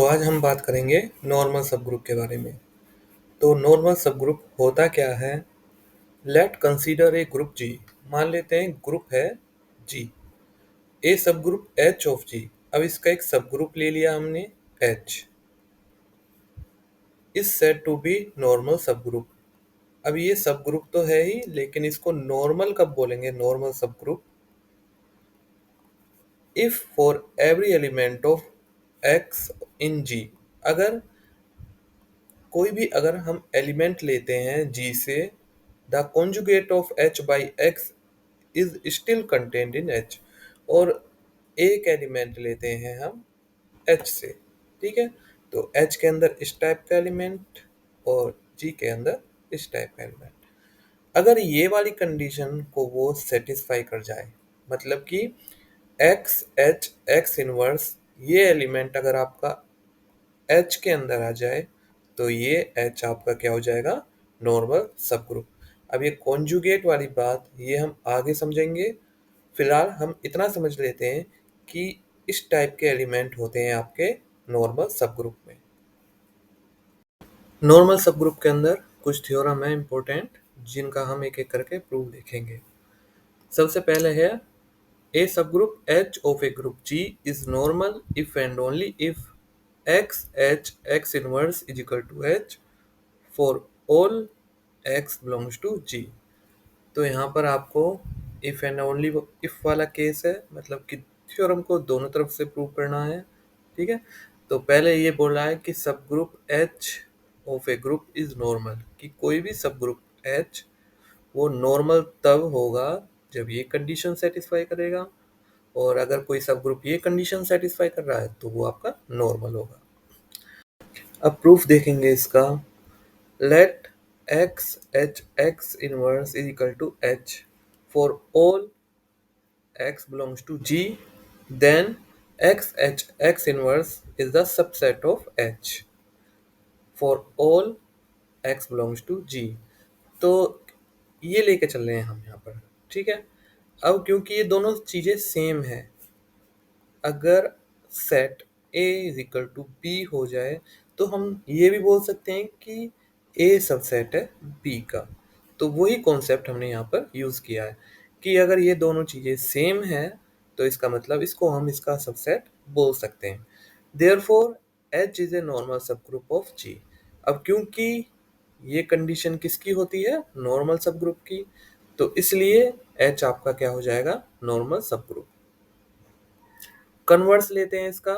आज हम बात करेंगे नॉर्मल सब ग्रुप के बारे में। तो नॉर्मल सब ग्रुप होता क्या है? लेट कंसीडर ए ग्रुप जी। मान लेते हैं ग्रुप है जी। ए सब ग्रुप एच ऑफ जी। अब इसका एक सब ग्रुप ले लिया हमने H. Is said to be normal subgroup. अब ये सब ग्रुप तो है ही, लेकिन इसको नॉर्मल कब बोलेंगे? Normal subgroup if for every element of x in G. अगर कोई भी अगर हम एलिमेंट लेते हैं जी से, the conjugate of H by x is still contained in H. और एक एलिमेंट लेते हैं हम एच से, ठीक है। तो एच के अंदर इस टाइप का एलिमेंट और जी के अंदर इस टाइप का एलिमेंट, अगर ये वाली कंडीशन को वो सेटिस्फाई कर जाए, मतलब कि एक्स एच एक्स इनवर्स ये एलिमेंट अगर आपका एच के अंदर आ जाए, तो ये एच आपका क्या हो जाएगा? Normal subgroup. अब ये कॉन्जुगेट वाली बात ये हम आगे समझेंगे। फिलहाल हम इतना समझ लेते हैं कि इस टाइप के एलिमेंट होते हैं आपके नॉर्मल सब ग्रुप में। नॉर्मल सब ग्रुप के अंदर कुछ थ्योरम है इंपॉर्टेंट, जिनका हम एक एक करके प्रूव देखेंगे। सबसे पहले है A subgroup H of a group G is normal if and only if x h x inverse is equal to h for all x belongs to G। तो यहाँ पर आपको if and only if वाला case है, मतलब कि theorem को दोनों तरफ से प्रूव करना है, ठीक है। तो पहले ये बोल रहा है कि सब group H of a group is normal, कि कोई भी सब ग्रुप H वो नॉर्मल तब होगा जब ये कंडीशन सेटिस्फाई करेगा, और अगर कोई सब ग्रुप ये कंडीशन सेटिस्फाई कर रहा है तो वो आपका नॉर्मल होगा। अब प्रूफ देखेंगे इसका। Let x H x inverse is equal to H for all x belongs to G, then x H x inverse is the subset of h for all x belongs to G. तो ये लेके चल रहे हैं हम यहाँ पर, ठीक है। अब क्योंकि ये दोनों चीजें सेम है, अगर set A is equal to B हो जाए, तो हम ये भी बोल सकते हैं कि A सबसेट है B का। तो वही कॉन्सेप्ट हमने यहाँ पर यूज़ किया है कि अगर ये दोनों चीज़ें सेम है, तो इसका मतलब इसको हम इसका सबसेट बोल सकते हैं। Therefore H is a normal subgroup of G। अब क्योंकि ये कंडीशन किसकी होती है? नॉर्मल सब ग्रुप की, तो इसलिए H आपका क्या हो जाएगा? नॉर्मल सब ग्रुप। कन्वर्स लेते हैं इसका।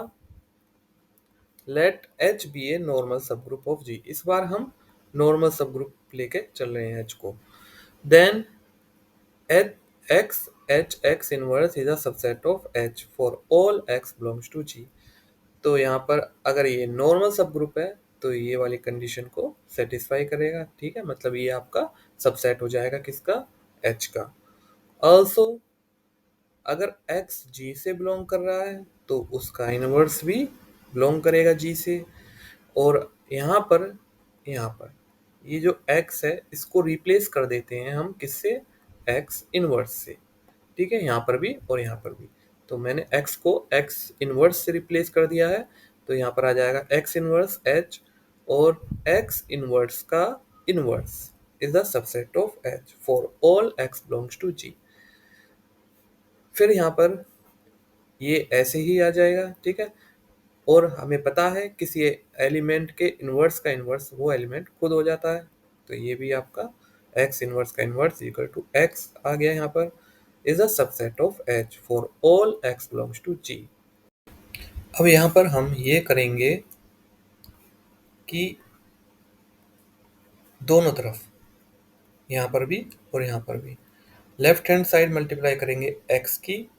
Let H be a normal subgroup of G. इस बार हम नॉर्मल सब ग्रुप लेके चल रहे हैं एच को। Then x H x inverse is a subset of h for all x belongs to G. तो यहाँ पर अगर ये नॉर्मल सब ग्रुप है, तो ये वाली कंडीशन को सेटिस्फाई करेगा, ठीक है। मतलब ये आपका सबसेट हो जाएगा किसका? एच का। ऑल्सो अगर x g से बिलोंग कर रहा है, तो उसका इनवर्स भी बिलोंग करेगा g से। और यहाँ पर ये जो x है, इसको रिप्लेस कर देते हैं हम किससे? x इनवर्स से, ठीक है। यहाँ पर भी और यहाँ पर भी। तो मैंने x को x इनवर्स से रिप्लेस कर दिया है, तो यहाँ पर आ जाएगा x इनवर्स h, और x इनवर्स का inverse is the subset of h for all x belongs to g। फिर यहाँ पर ये ऐसे ही आ जाएगा, ठीक है। और हमें पता है किसी एलिमेंट के इनवर्स का इनवर्स वो एलिमेंट खुद हो जाता है, तो ये भी आपका x इनवर्स का इनवर्स इक्वल टू x आ गया यहाँ पर, is a subset of h for all x belongs to g। अब यहाँ पर हम ये करेंगे कि दोनों तरफ, यहाँ पर भी और यहाँ पर भी, लेफ्ट हैंड साइड मल्टीप्लाई करेंगे x की,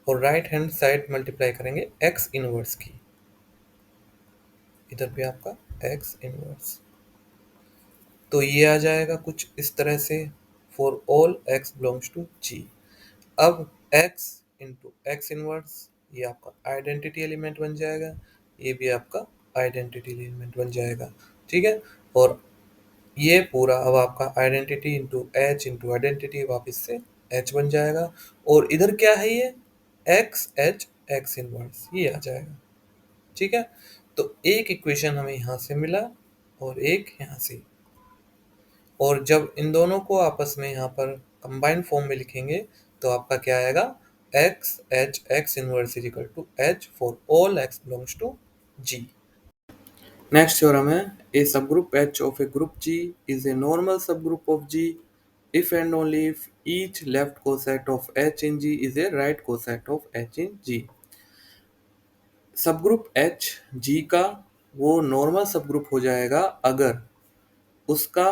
और राइट हैंड साइड मल्टीप्लाई करेंगे x इनवर्स की। इधर भी आपका x इनवर्स, तो ये आ जाएगा कुछ इस तरह से, for all x belongs to g। अब x इंटू एक्स इनवर्स, ये आपका आइडेंटिटी एलिमेंट बन जाएगा, ये भी आपका आइडेंटिटी एलिमेंट बन जाएगा, ठीक है। और ये पूरा अब आपका आइडेंटिटी इंटू आइडेंटिटी वापस से h बन जाएगा। और इधर क्या है? ये x h x इनवर्स ये आ जाएगा। ठीक है, तो एक इक्वेशन हमें यहाँ से मिला और एक यहाँ से, और जब इन दोनों को आपस में यहाँ पर कंबाइंड फॉर्म में लिखेंगे तो आपका क्या आएगा, x H x inverse is equal to H for all x belongs to G. Next theorem है, a subgroup H of a group G is a normal subgroup of G if and only if each left coset of H in G is a right coset of H in G। Subgroup H G का वो normal subgroup हो जाएगा अगर उसका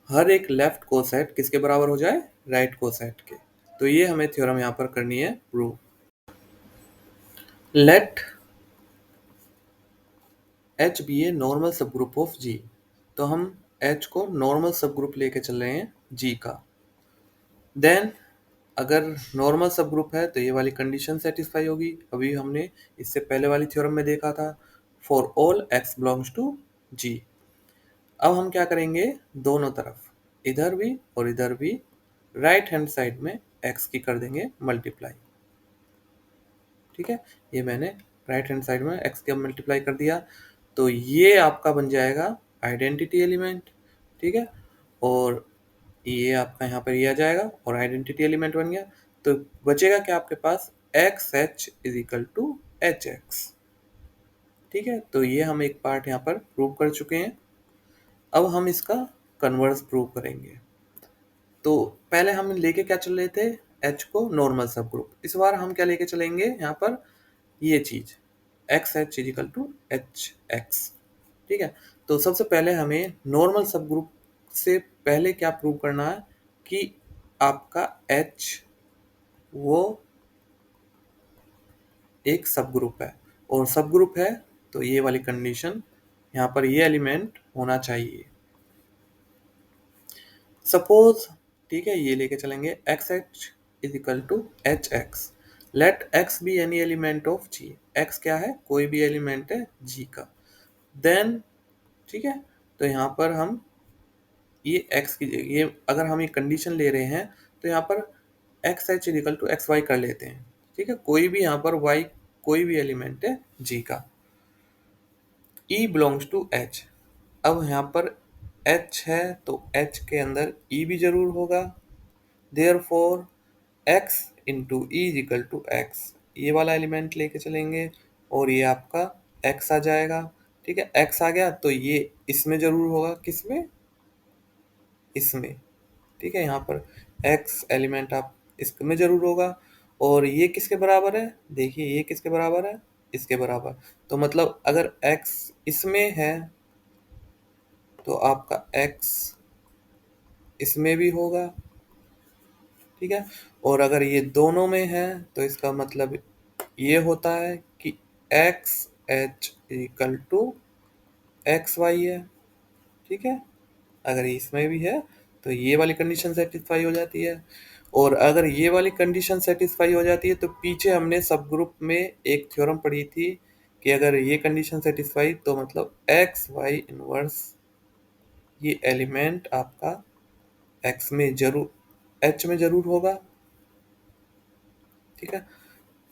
हर एक left coset किसके बराबर हो जाए, राइट कोसेट के। तो ये हमें थ्योरम यहाँ पर करनी है prove. Let H be a normal subgroup of G। तो हम H को नॉर्मल सब ग्रुप लेके चल रहे हैं G का। देन अगर नॉर्मल सब ग्रुप है तो ये वाली कंडीशन सेटिस्फाई होगी, अभी हमने इससे पहले वाली थ्योरम में देखा था, for all x belongs to G। अब हम क्या करेंगे, दोनों तरफ इधर भी और इधर भी राइट हैंड साइड में x की कर देंगे मल्टीप्लाई। ठीक है, ये मैंने राइट हैंड साइड में x के मल्टीप्लाई कर दिया, तो ये आपका बन जाएगा आइडेंटिटी एलिमेंट। ठीक है, और ये आपका यहाँ पर ये आ जाएगा और आइडेंटिटी एलिमेंट बन गया। तो बचेगा क्या आपके पास, x H is equal to H x. ठीक है, तो ये हम एक पार्ट यहाँ पर प्रूव कर चुके हैं। अब हम इसका कन्वर्स प्रूव करेंगे। तो पहले हम लेके क्या चल रहे थे, एच को नॉर्मल सब ग्रुप, इस बार हम क्या लेके चलेंगे यहाँ पर, ये चीज x H is equal to H x. ठीक है, तो सबसे पहले हमें नॉर्मल सब ग्रुप से पहले क्या प्रूव करना है कि आपका एच वो एक सब ग्रुप है, और सब ग्रुप है तो ये वाली कंडीशन यहाँ पर ये एलिमेंट होना चाहिए। सपोज, ठीक है, ये लेके चलेंगे x H is equal to H x. Let x be any element of G. X क्या है, कोई भी एलिमेंट है जी का। देन ठीक है, तो यहाँ पर हम ये x की, ये अगर हम ये कंडीशन ले रहे हैं तो यहाँ पर x H equal to x y कर लेते हैं। ठीक है, कोई भी यहाँ पर y कोई भी एलिमेंट है g का। E belongs to h। अब यहाँ पर h है तो h के अंदर E भी जरूर होगा। Therefore x into e equal to x, ये वाला एलिमेंट लेके चलेंगे और ये आपका x आ जाएगा। ठीक है, x आ गया तो ये इसमें जरूर होगा, किसमें, इसमें। ठीक है, यहाँ पर x एलिमेंट आप इसमें जरूर होगा, और ये किसके बराबर है, देखिए ये किसके बराबर है, इसके बराबर। तो मतलब अगर x इसमें है तो आपका x इसमें भी होगा। ठीक है, और अगर ये दोनों में है तो इसका मतलब ये होता है कि x H equal to x y है। ठीक है, अगर इसमें भी है तो ये वाली कंडीशन सेटिस्फाई हो जाती है, और अगर ये वाली कंडीशन सेटिस्फाई हो जाती है तो पीछे हमने सब ग्रुप में एक थ्योरम पढ़ी थी कि अगर ये कंडीशन सेटिस्फाई तो मतलब एक्स वाई इनवर्स ये एलिमेंट आपका एक्स में जरूर, एच में जरूर होगा। ठीक है,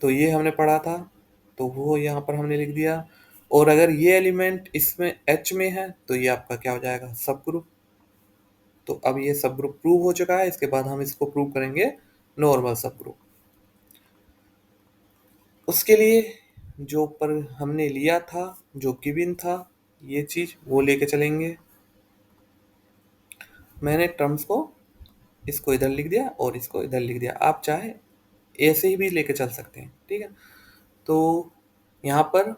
तो ये हमने पढ़ा था, तो वो यहाँ पर हमने लिख दिया। और अगर ये एलिमेंट इसमें एच में है तो ये आपका क्या हो जाएगा, सब ग्रुप। तो अब ये सब ग्रुप प्रूव हो चुका है, इसके बाद हम इसको प्रूव करेंगे नॉर्मल सब ग्रुप। उसके लिए जो पर हमने लिया था, जो गिवन था ये चीज, वो लेके चलेंगे। मैंने टर्म्स को इसको इधर लिख दिया और इसको इधर लिख दिया, आप चाहे ऐसे ही भी लेके चल सकते हैं। ठीक है, तो यहाँ पर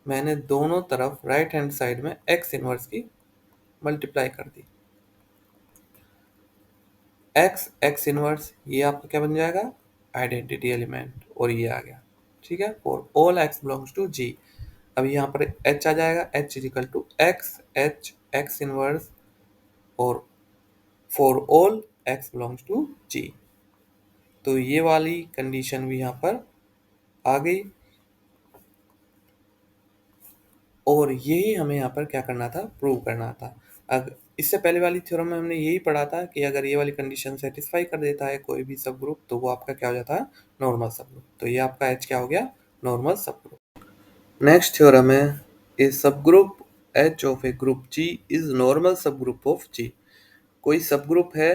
मैंने दोनों तरफ राइट हैंड साइड में एक्स इनवर्स की मल्टीप्लाई कर दी। एक्स इनवर्स ये आपका क्या बन जाएगा, आइडेंटिटी एलिमेंट, और ये आ गया। ठीक है, for all x belongs to G. अब यहाँ पर एच आ जाएगा, h is equal to x H x inverse, और for all x belongs to G. तो ये वाली कंडीशन भी यहाँ पर आ गई, और यही हमें यहाँ पर क्या करना था, प्रूव करना था। अगर इससे पहले वाली थ्योरम में हमने यही पढ़ा था कि अगर ये वाली कंडीशन सेटिस्फाई कर देता है कोई भी सब ग्रुप तो वो आपका क्या हो जाता है, नॉर्मल सब ग्रुप। तो ये आपका एच क्या हो गया, नॉर्मल सब ग्रुप। नेक्स्ट थ्योरम है a subgroup H of a group G is normal subgroup of G. कोई सब ग्रुप है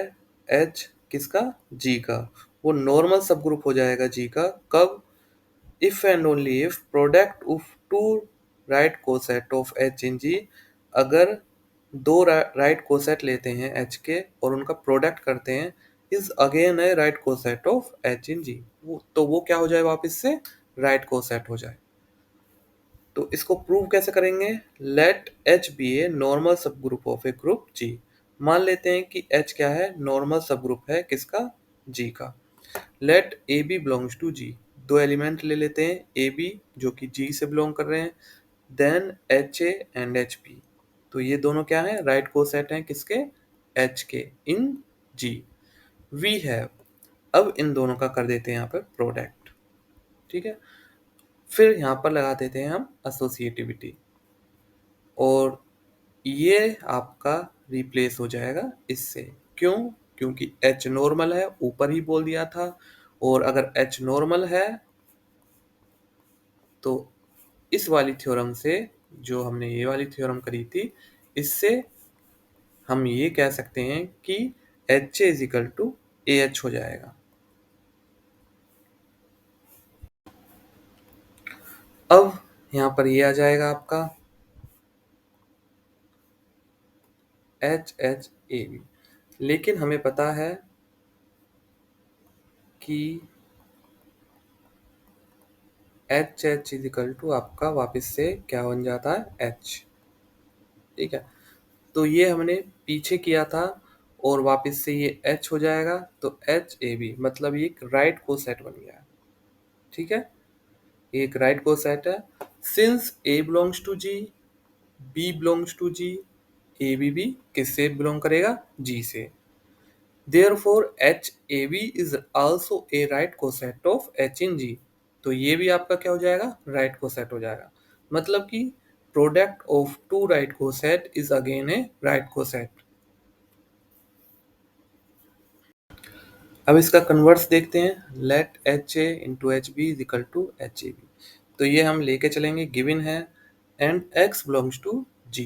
एच किसका, जी का, वो नॉर्मल सब ग्रुप हो जाएगा जी का कब, if and only if product of two right coset of h in g, अगर दो राइट कोसेट लेते हैं h के और उनका प्रोडक्ट करते हैं is again a right coset of h in g, तो वो क्या हो जाए वापस से राइट कोसेट हो जाए। तो इसको प्रूव कैसे करेंगे, let h be a normal subgroup of a group g। मान लेते हैं कि h क्या है, नॉर्मल सब ग्रुप है किसका, g का। Let a b belongs to G, दो एलिमेंट ले लेते हैं ए बी जो कि जी से बिलोंग कर रहे हैं, then H a and H b, तो ये दोनों क्या है, राइट कोसेट हैं किसके, एच के इन जी। वी हैव, अब इन दोनों का कर देते हैं यहाँ पर प्रोडक्ट, ठीक है। फिर यहाँ पर लगा देते हैं हम एसोसिएटिविटी, और ये आपका रिप्लेस हो जाएगा इससे, क्यों, क्योंकि एच नॉर्मल है, ऊपर ही बोल दिया था, और अगर एच नॉर्मल है तो इस वाली थ्योरम से, जो हमने ये वाली थ्योरम करी थी, इससे हम ये कह सकते हैं कि H a is equal to a H हो जाएगा। अब यहाँ पर ये आ जाएगा आपका एच एच ए बी, लेकिन हमें पता है कि H H is equal to आपका वापस से क्या बन जाता है, एच, ठीक है। तो ये हमने पीछे किया था और वापस से ये एच हो जाएगा, तो एच ए बी मतलब ये एक राइट कोसेट बन गया, ठीक है, ये एक राइट कोसेट है। Since a belongs to G, b belongs to G, a b भी किससे बिलोंग करेगा, जी से, therefore h a b is also a right coset of h in G, तो ये भी आपका क्या हो जाएगा, राइट कोसेट हो जाएगा। मतलब कि product of two right coset is again a right coset. अब इसका कन्वर्स देखते हैं, let H a into H b is equal to H a b, तो ये हम लेके चलेंगे, गिवन है and x belongs to g,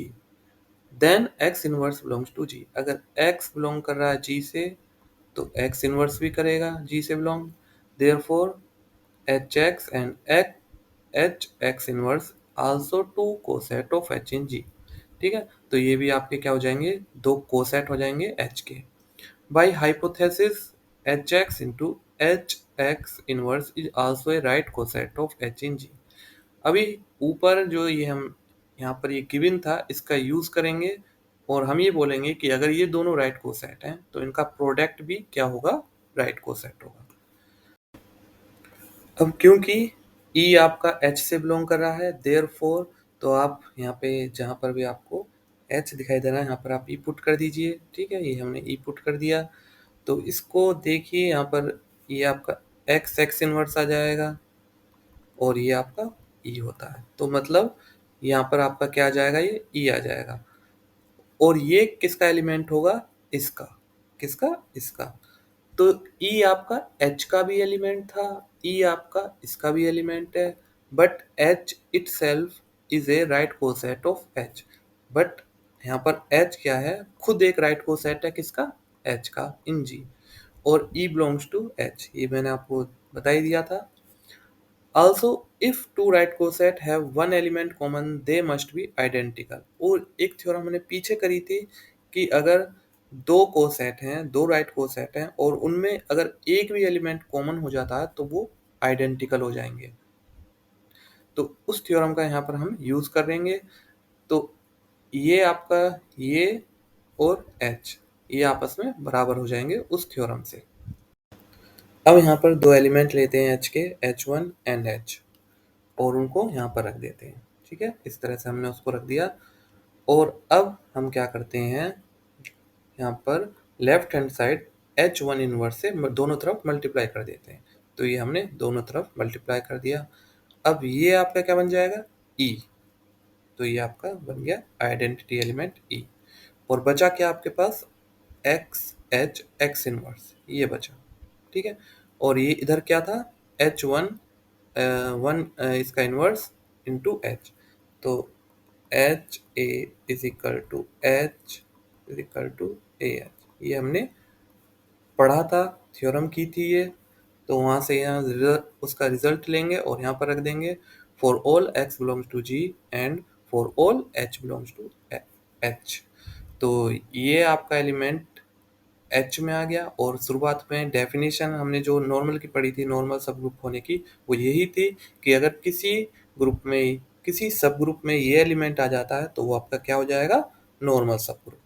then x inverse belongs to g। अगर x बिलोंग कर रहा है g से तो x इनवर्स भी करेगा g से belong, therefore hx and hx inverse also to coset of h in g, ठीक है। तो ये भी आपके क्या हो जाएंगे, दो कोसेट हो जाएंगे h के। By hypothesis, hx into hx inverse is also a right coset of h in g। अभी ऊपर जो ये हम यहाँ पर ये गिवन था इसका यूज करेंगे और हम ये बोलेंगे कि अगर ये दोनों राइट कोसेट हैं तो इनका प्रोडक्ट भी क्या होगा, राइट कोसेट होगा। अब क्योंकि E आपका H से बिलोंग कर रहा है, देयरफॉर तो आप यहाँ पे जहाँ पर भी आपको H दिखाई दे रहा है यहाँ पर आप E पुट कर दीजिए, ठीक है, ये हमने E पुट कर दिया। तो इसको देखिए यहाँ पर ये आपका x इनवर्स आ जाएगा और ये आपका E होता है, तो मतलब यहाँ पर आपका क्या आ जाएगा, ये E आ जाएगा, और ये किसका एलिमेंट होगा, इसका, किसका, इसका। तो E आपका H का भी एलिमेंट था, E आपका इसका भी एलिमेंट है, but H itself is a right coset of H, but यहाँ पर H क्या है, खुद एक राइट कोसेट है किसका, H का इन G, और E belongs to H, ये मैंने आपको बता ही दिया था। Also, if two right coset have one element common, they must be identical। और एक थ्योरम हमने पीछे करी थी कि अगर दो कोसेट हैं, दो राइट कोसेट हैं और उनमें अगर एक भी एलिमेंट कॉमन हो जाता है तो वो आइडेंटिकल हो जाएंगे, तो उस थ्योरम का यहाँ पर हम यूज करेंगे। तो ये आपका ये और H ये आपस में बराबर हो जाएंगे उस थ्योरम से। अब यहाँ पर दो एलिमेंट लेते हैं H के, H1 एंड H, और उनको यहाँ पर रख देते हैं, ठीक है, इस तरह से हमने उसको रख दिया। और अब हम क्या करते हैं, यहाँ पर left hand side H1 inverse से दोनों तरफ मल्टीप्लाई कर देते हैं, तो ये हमने दोनों तरफ मल्टीप्लाई कर दिया। अब ये आपका क्या बन जाएगा, E, तो ये आपका बन गया आइडेंटिटी एलिमेंट E, और बचा क्या आपके पास, एक्स एच एक्स इनवर्स, ये बचा, ठीक है। और ये इधर क्या था, H1 वन इसका इनवर्स इंटू एच। तो H a is equal to H is equal to a H, ये हमने पढ़ा था, थ्योरम की थी ये। तो वहाँ से यहाँ उसका रिजल्ट लेंगे और यहाँ पर रख देंगे for all x belongs to G and for all h belongs to H. तो ये आपका एलिमेंट एच में आ गया। और शुरुआत में डेफिनेशन हमने जो नॉर्मल की पढ़ी थी, नॉर्मल सब ग्रुप होने की, वो यही थी कि अगर किसी सब ग्रुप में ये एलिमेंट आ जाता है तो वो आपका क्या हो जाएगा, नॉर्मल सब ग्रुप।